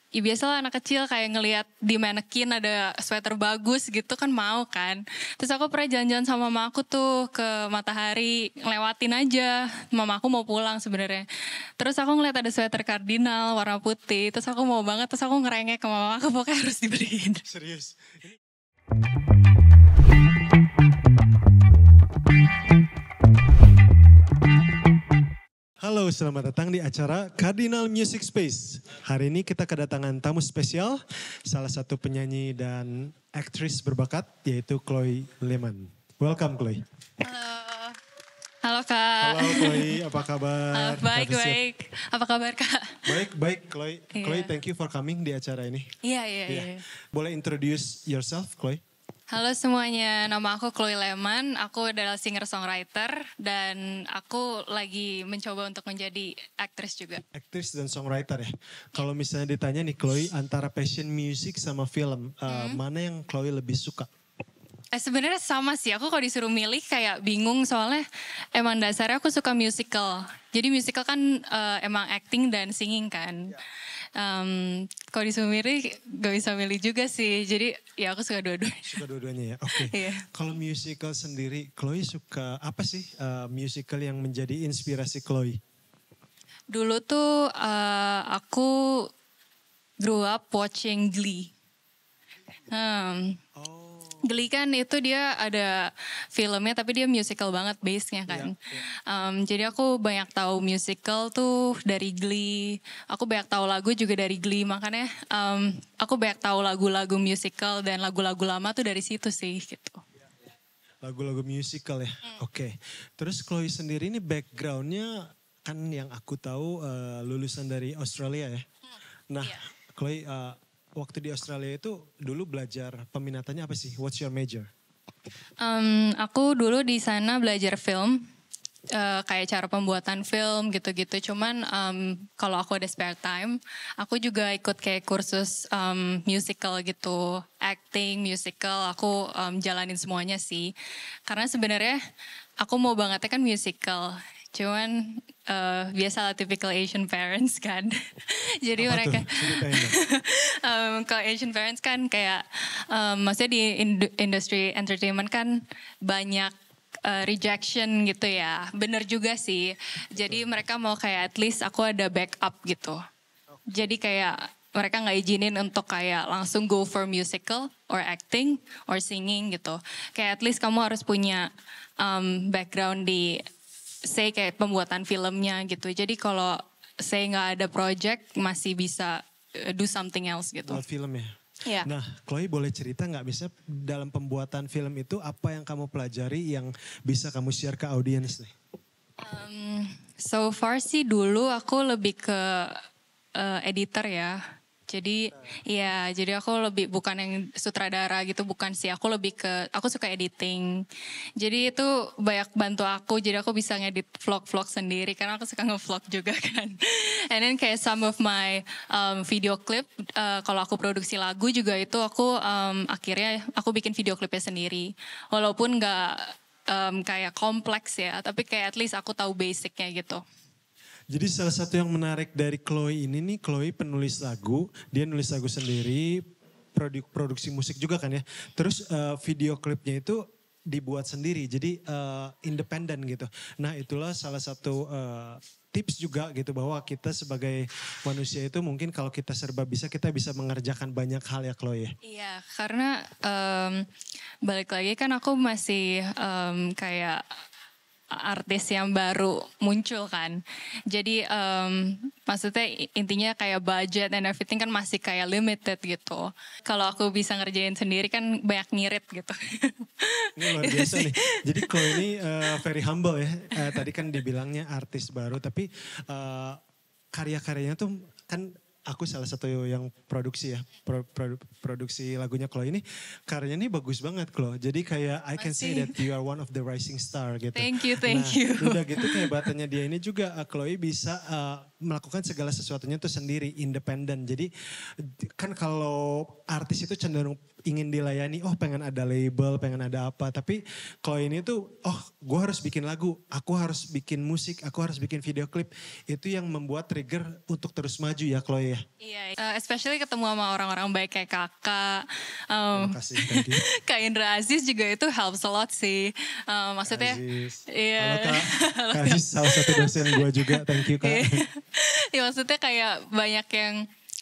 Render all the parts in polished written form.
ya biasalah anak kecil kayak ngelihat di manekin ada sweater bagus gitu kan mau kan. Terus aku pernah jalan-jalan sama mama aku tuh ke Matahari, ngelewatin aja. Mama aku mau pulang sebenarnya. Terus aku ngeliat ada sweater kardinal warna putih. Terus aku mau banget, terus aku ngerengek ke mama aku pokoknya harus dibeliin. Serius. Halo, selamat datang di acara Cardinal Music Space. Hari ini kita kedatangan tamu spesial, salah satu penyanyi dan aktris berbakat, yaitu Chloe Leman. Welcome, Chloe. Halo. Halo Kak. Halo Chloe, apa kabar? Baik. Apa kabar Kak? Baik Chloe. Iya. Chloe, thank you for coming di acara ini. Iya. Boleh introduce yourself, Chloe? Halo semuanya, nama aku Chloe Leman, aku adalah singer-songwriter dan aku lagi mencoba untuk menjadi aktris juga. Aktris dan songwriter ya. Kalau misalnya ditanya nih Chloe, antara passion music sama film, mana yang Chloe lebih suka? Sebenarnya sama sih, aku kalau disuruh milih kayak bingung soalnya emang dasarnya aku suka musical. Jadi musical kan emang acting dan singing kan. Kalau disuruh milih gak bisa milih juga sih, jadi ya aku suka dua-duanya. Suka dua-duanya ya, oke. Iya. Kalau musical sendiri, Chloe suka apa sih musical yang menjadi inspirasi Chloe? Dulu tuh aku grew up watching Glee. Glee kan itu dia ada filmnya tapi dia musical banget base-nya kan. Jadi aku banyak tahu musical tuh dari Glee. Aku banyak tahu lagu juga dari Glee, makanya aku banyak tahu lagu-lagu musical dan lagu-lagu lama tuh dari situ sih gitu. Lagu-lagu musical ya, oke. Terus Chloe sendiri ini backgroundnya kan yang aku tahu lulusan dari Australia ya. Nah, Chloe waktu di Australia itu dulu belajar peminatannya apa sih? What's your major? Aku dulu di sana belajar film, kayak cara pembuatan film gitu-gitu. Cuman kalau aku ada spare time, aku juga ikut kayak kursus musical gitu, acting, musical. Aku jalanin semuanya sih. Karena sebenarnya aku mau bangetnya kan musical. Cuman biasalah typical Asian parents kan. Jadi Apa mereka tuh? Ceritain dong. kalau Asian parents kan kayak maksudnya di industri entertainment kan banyak rejection gitu ya. Bener juga sih. Jadi mereka mau kayak at least aku ada backup gitu. Jadi kayak mereka nggak izinin untuk kayak langsung go for musical or acting or singing gitu. Kayak at least kamu harus punya background di say kayak pembuatan filmnya gitu. Jadi kalau saya nggak ada project masih bisa do something else gitu. Buat film ya? Iya. Nah, Chloe boleh cerita nggak bisa dalam pembuatan film itu apa yang kamu pelajari yang bisa kamu share ke audiens nih? So far sih dulu aku lebih ke editor ya. Jadi jadi aku lebih bukan yang sutradara gitu, bukan sih. Aku lebih ke, aku suka editing. Jadi itu banyak bantu aku, jadi aku bisa ngedit vlog-vlog sendiri karena aku suka nge-vlog juga kan. And then kayak some of my video clip, kalau aku produksi lagu juga itu aku akhirnya aku bikin video klipnya sendiri. Walaupun nggak kayak kompleks ya, tapi kayak at least aku tahu basicnya gitu. Jadi salah satu yang menarik dari Chloe ini nih, Chloe penulis lagu, dia nulis lagu sendiri, produksi musik juga kan ya. Terus video klipnya itu dibuat sendiri, jadi independen gitu. Nah itulah salah satu tips juga gitu bahwa kita sebagai manusia itu mungkin kalau kita serba bisa, kita bisa mengerjakan banyak hal ya Chloe ya. Iya, karena balik lagi kan aku masih kayak artis yang baru muncul kan. Jadi maksudnya intinya kayak budget and everything kan masih kayak limited gitu. Kalau aku bisa ngerjain sendiri kan banyak ngirit gitu. Ini luar biasa nih. Jadi Chloe ini very humble ya. Tadi kan dibilangnya artis baru tapi karya-karyanya tuh kan aku salah satu yang produksi ya, produksi lagunya Chloe ini, karyanya ini bagus banget Chloe. Jadi kayak I can say that you are one of the rising star gitu. Thank you. Udah gitu kehebatannya dia ini juga Chloe bisa melakukan segala sesuatunya tuh sendiri, independen. Jadi kan kalau artis itu cenderung ingin dilayani, oh pengen ada label, pengen ada apa. Tapi kalau ini tuh, oh gue harus bikin lagu, aku harus bikin musik, aku harus bikin video klip. Itu yang membuat trigger untuk terus maju ya Chloe ya. Iya, especially ketemu sama orang-orang baik kayak kakak, Terima kasih, thank you. Kak Indra Aziz juga itu helps a lot sih. Maksudnya, Aziz. iya. Halo Kak, Kak Aziz salah satu dosen gue juga, thank you Kak. Ya maksudnya kayak banyak yang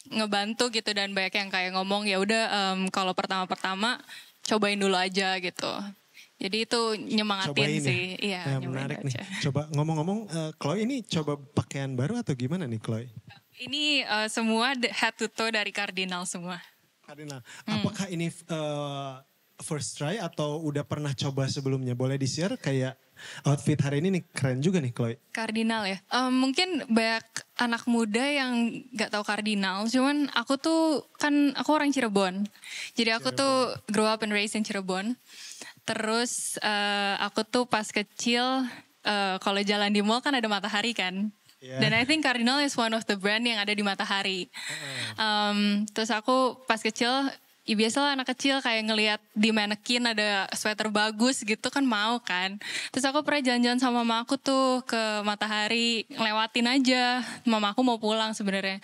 ngebantu gitu dan banyak yang kayak ngomong ya udah kalau pertama-pertama cobain dulu aja gitu. Jadi itu nyemangatin Cobain sih. ya. Iya, Nah, menarik nih. aja. Coba ngomong-ngomong, Chloe ini coba pakaian baru atau gimana nih Chloe? Ini semua head to toe dari Cardinal semua. Kardinal, apakah ini first try atau udah pernah coba sebelumnya? Boleh di-share kayak outfit hari ini nih keren juga nih Chloe. Kardinal ya. Mungkin banyak anak muda yang nggak tahu Kardinal. Cuman aku tuh kan aku orang Cirebon. Jadi aku tuh grow up and raised in Cirebon. Terus aku tuh pas kecil kalau jalan di mall kan ada Matahari kan. Yeah. Dan I think Cardinal is one of the brand yang ada di Matahari. Terus aku pas kecil, ya biasalah anak kecil kayak ngelihat di manekin ada sweater bagus gitu kan mau kan. Terus aku pernah jalan-jalan sama mama aku tuh ke Matahari, ngelewatin aja. Mama aku mau pulang sebenarnya.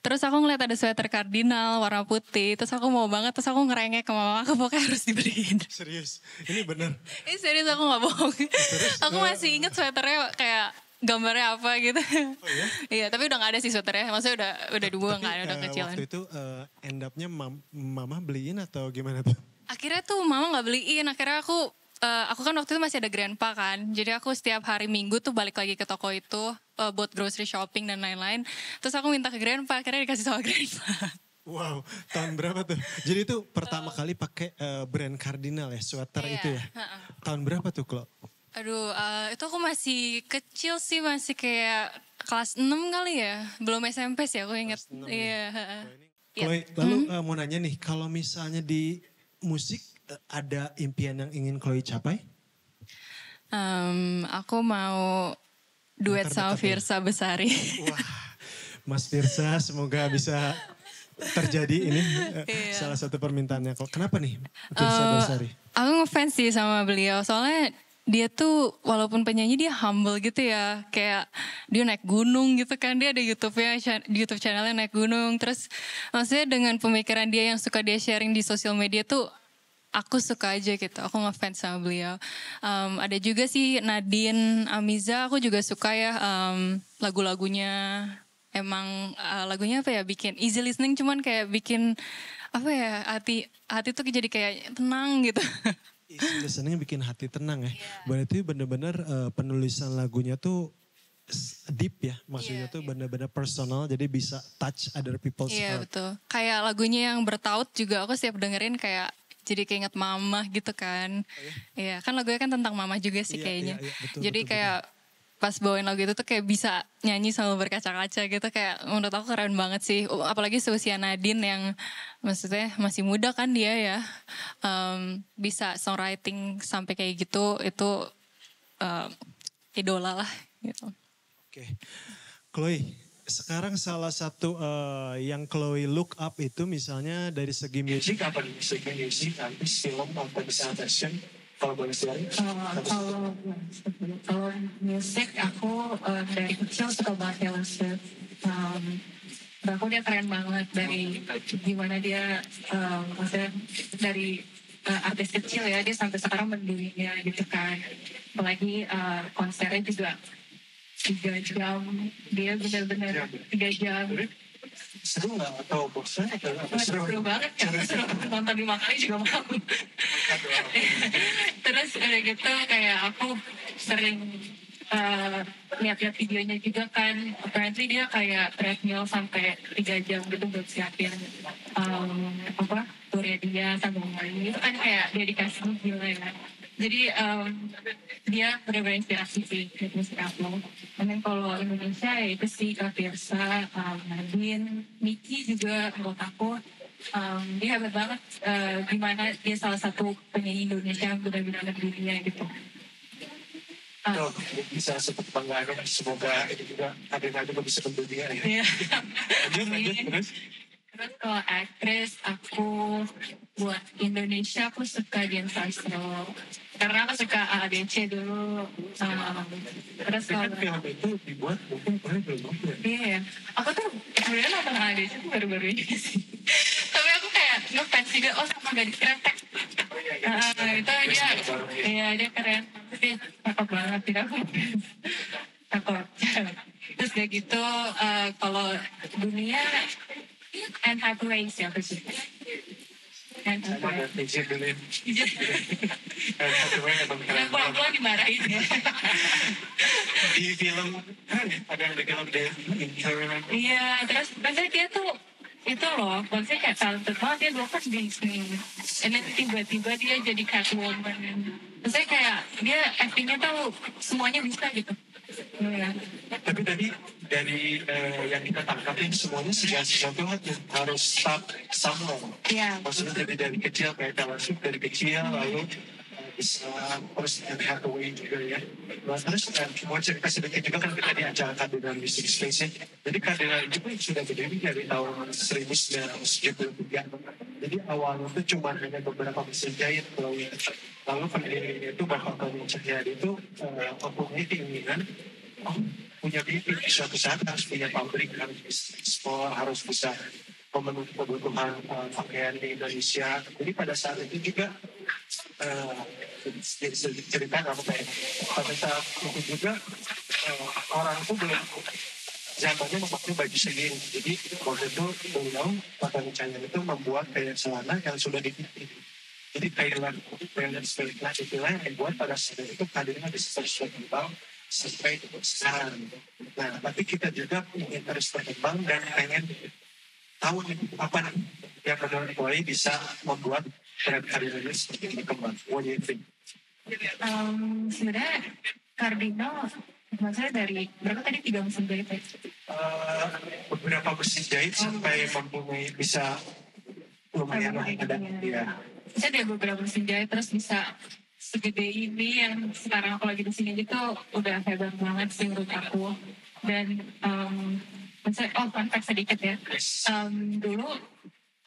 Terus aku ngeliat ada sweater Cardinal warna putih. Terus aku mau banget, terus aku ngerengek ke mama aku pokoknya harus dibeliin. Serius, ini bener. Ini serius aku gak bohong. Aku masih inget sweaternya kayak gambarnya apa gitu. Oh iya? Iya, tapi udah gak ada sih sweaternya. Maksudnya udah dibuang kan, udah kecilan. Waktu itu end up-nya mama beliin atau gimana tuh? Akhirnya tuh mama gak beliin. Akhirnya aku kan waktu itu masih ada grandpa kan. Jadi aku setiap hari Minggu tuh balik lagi ke toko itu buat grocery shopping dan lain-lain. Terus aku minta ke grandpa, akhirnya dikasih sama grandpa. Wow, tahun berapa tuh? Jadi itu pertama kali pakai brand Cardinal ya, sweater Iya, itu ya. Tahun berapa tuh Chloe? Aduh, itu aku masih kecil sih, masih kayak kelas 6 kali ya. Belum SMP sih aku inget. Iya. Chloe, lalu mau nanya nih, kalau misalnya di musik ada impian yang ingin Chloe capai? Aku mau duet sama Virsa Besari. Wah, Mas Virsa semoga bisa terjadi ini salah satu permintaannya. Kenapa nih Virsa Besari? Aku ngefans sih sama beliau, soalnya dia tuh walaupun penyanyi dia humble gitu ya. Kayak dia naik gunung gitu kan. Dia ada YouTube channelnya naik gunung. Terus maksudnya dengan pemikiran dia yang suka dia sharing di sosial media tuh aku suka aja gitu. Aku ngefans sama beliau. Ada juga sih Nadine Amiza. Aku juga suka ya lagu-lagunya. Emang lagunya apa ya, bikin easy listening, cuman kayak bikin apa ya, hati tuh jadi kayak tenang gitu. Isi listeningnya bikin hati tenang ya. Berarti bener-bener penulisan lagunya tuh deep ya. Maksudnya tuh bener-bener personal, jadi bisa touch other people's Iya heart. betul. Kayak lagunya yang bertaut juga aku setiap dengerin kayak jadi keinget mama gitu kan. Iya, kan lagunya kan tentang mama juga sih kayaknya. Betul, Jadi betul, kayak pas bawain lagu itu tuh kayak bisa nyanyi sambil berkaca-kaca gitu, kayak menurut aku keren banget sih. Apalagi seusia Nadine yang maksudnya masih muda kan dia ya. Bisa songwriting sampai kayak gitu, itu idola lah gitu. Oke. Chloe, sekarang salah satu yang Chloe look up itu misalnya dari segi musik. Apa nih? Segi musik, artis, film, atau misalnya fashion? Kalau boleh share. Kalau musik aku dari kecil suka banget Taylor Swift. Aku dia keren banget dari gimana dia maksudnya dari artis kecil ya, dia sampai sekarang mendunia gitu kan. Apalagi konsernya juga 3 jam, dia benar-benar 3 jam. Seru nggak atau bosan atau Seru banget kan, seru nonton 5 kali juga mau. Terus udah gitu kayak aku sering lihat-lihat videonya juga kan. Apparently dia kayak treadmill sampai 3 jam gitu buat siapin turnya dia sambil main. Itu kan kayak dedikasi gila ya. Jadi dia benar-benar inspirasi sih buat musik aku. Dan kalau Indonesia ya itu sih Kak Virsa, Nadine, Miki juga menurut aku dia hebat banget. Gimana dia salah satu penyanyi Indonesia yang benar-benar dunia gitu. Oh, bisa seperti bangga semoga ini juga ada juga bisa mendunia ya. Iya. Lanjut terus. Terus kalau aktris aku buat Indonesia aku suka Dian Sastro karena aku suka AADC dulu. Terus Kan kalau film itu dibuat mungkin paling belum ya. iya, aku tuh sebenarnya nonton AADC tuh baru-baru ini sih. Tapi aku kayak ngefans juga, oh sama Gadis Kretek. Itu dia keren. Tapi cakep banget tidak aku. Cakep. Terus kayak gitu, kalau dunia Anne Hathaway sih aku suka. Anne Hathaway. Ada izin dulu ya. Satu emang Ya, keren banget. pulang-pulang dimarahin ya. Di film ada yang bilang dia intern. Iya, terus maksudnya dia tuh itu loh, maksudnya kayak talented banget dia dulu kan di sini. And then tiba-tiba dia jadi Catwoman. Maksudnya kayak dia actingnya tuh semuanya bisa gitu. Iya. Tapi tadi dari yang kita tangkapin semuanya segala sesuatu harus start somewhere. Iya. Maksudnya dari kecil kayak Taylor Swift dari kecil lalu bisa terus Anne Hathaway juga ya. Nah, terus mau cerita sedikit juga kan kita diajarkan dengan Music Space ya. Jadi kehadiran itu pun sudah berdiri dari tahun 1973. Jadi awalnya itu cuma hanya beberapa mesin jahit lalu pendirinya itu Bapak Tony Cahyadi itu mempunyai keinginan punya mimpi suatu saat harus punya pabrik, harus bisa ekspor, harus bisa memenuhi kebutuhan pakaian di Indonesia. Jadi pada saat itu juga jadi cerita kamu kayak pada saat itu juga orang itu belum zamannya memakai baju sendiri. Jadi waktu itu beliau Pak Cahyadi itu membuat kayak celana yang sudah dipipih. Jadi Thailand istilah yang dibuat pada saat itu kadernya bisa berkembang sampai sekarang. Nah, tapi kita juga ingin terus berkembang dan pengen tahu nih apa nih yang menurut Koi bisa membuat karir ini seperti berkembang. What do you think? Sebenarnya kardinal maksudnya dari berapa tadi 3 musim jahit ya? Beberapa mesin jahit sampai mempunyai bisa lumayan lah ada ya. Saya ada beberapa mesin jahit terus bisa segede ini yang sekarang aku lagi di sini gitu udah hebat banget sih menurut aku. Dan maksudnya fun fact sedikit ya. Dulu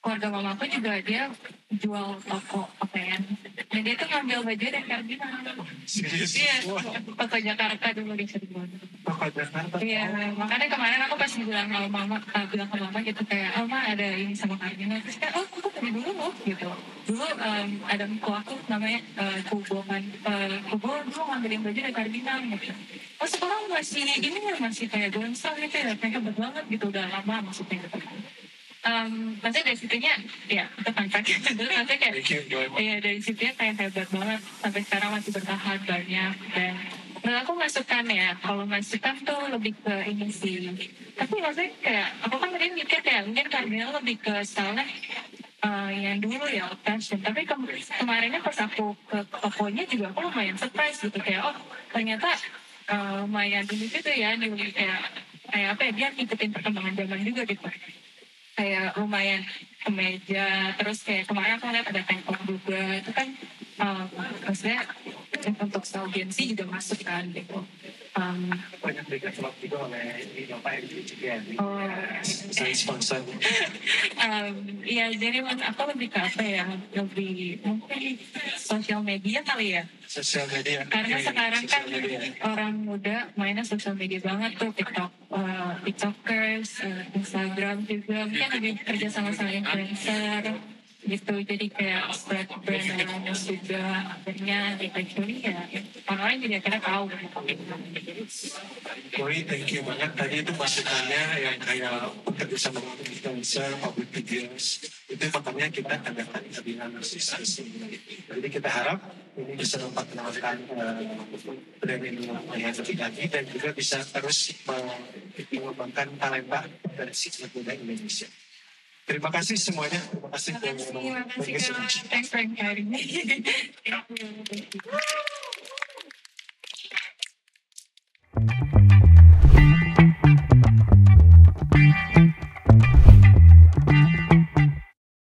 keluarga mamaku juga dia jual toko pakaian dan dia tuh ngambil baju dari kardinal. Serius? Iya, toko Jakarta dulu di Cirebon. Toko Jakarta. Iya, makanya kemarin aku pas bilang ke mama gitu kayak, oh ma ada ini sama kardinal. Terus kayak, oh aku tadi dulu loh gitu. Dulu ada mko aku namanya Kubo kan. Kubo dulu ngambilin baju dari kardinal gitu. Oh sekarang masih ini ya masih kayak gonsal gitu ya, kayak hebat banget gitu udah lama maksudnya gitu. Maksudnya dari situnya ya itu fun fact gitu. Maksudnya kayak iya dari situnya kayak hebat banget sampai sekarang masih bertahan banyak dan menurut aku masukan ya kalau masukan tuh lebih ke ini sih tapi maksudnya kayak aku kan tadi mikir kayak mungkin kardinal lebih ke style yang dulu ya fashion tapi kemarinnya pas aku ke tokonya juga aku lumayan surprise gitu kayak oh ternyata lumayan dulu gitu ya kayak apa ya dia ngikutin perkembangan zaman juga gitu kayak lumayan kemeja terus kayak kemarin aku lihat ada tank top juga itu kan maksudnya untuk style Gen Z juga masuk kan gitu Banyak develop juga oleh Bapak yang oh saya sponsor. iya jadi aku lebih ke apa ya lebih mungkin sosial media kali ya Sosial media. karena sekarang kan orang muda mainnya sosial media banget tuh TikTokers, Instagram juga mungkin lagi kerja sama influencer gitu jadi kayak spread brand awareness juga akhirnya eventually ya orang-orang jadi akhirnya tahu Koi, thank you banget. Tadi itu masukannya yang kayak bekerja sama dengan influencer, public figures. Itu makanya kita adakan kebinan narsis. Jadi kita harap ini bisa memperkenalkan brand ini yang lebih lagi dan juga bisa terus mengembangkan talenta dari sisi muda Indonesia. Terima kasih semuanya. Terima kasih. Terima kasih Kak. Thanks for inviting me. Thank you.